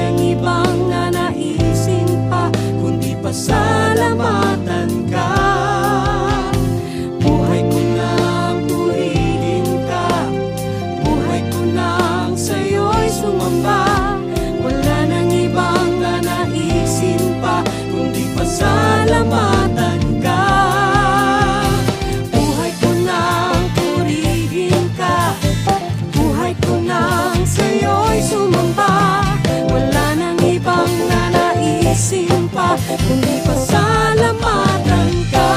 nang ibang nanaisin pa, kundi pasalamatan ka. Buhay ko nang purihin ka, buhay ko nang sa'yo'y sumamba. Wala nang ibang nanaisin pa, kundi pasalamatan ka. Buhay ko nang purihin ka, buhay ko nang sa'yo'y sumamba. Wala nang ibang nanaisin pa, kundi pasalamatan ka.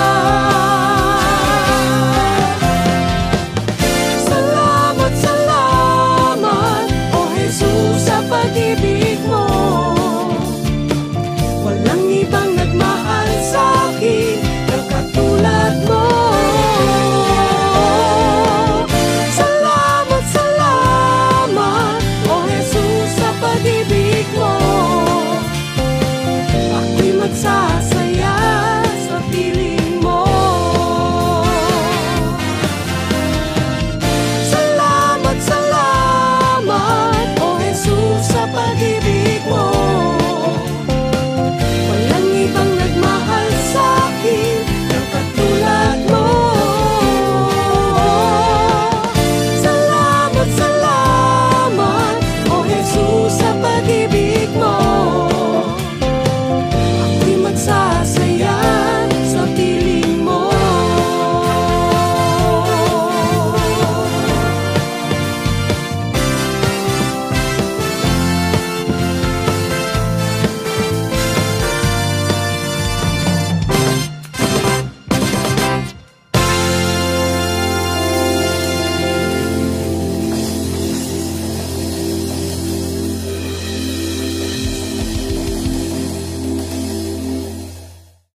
Salamat, salamat, O Jesus, sa pag-ibig mo. Walang ibang nagmahal sa'kin na katulad mo. Salamat, salamat, O Jesus, sa pag-ibig mo.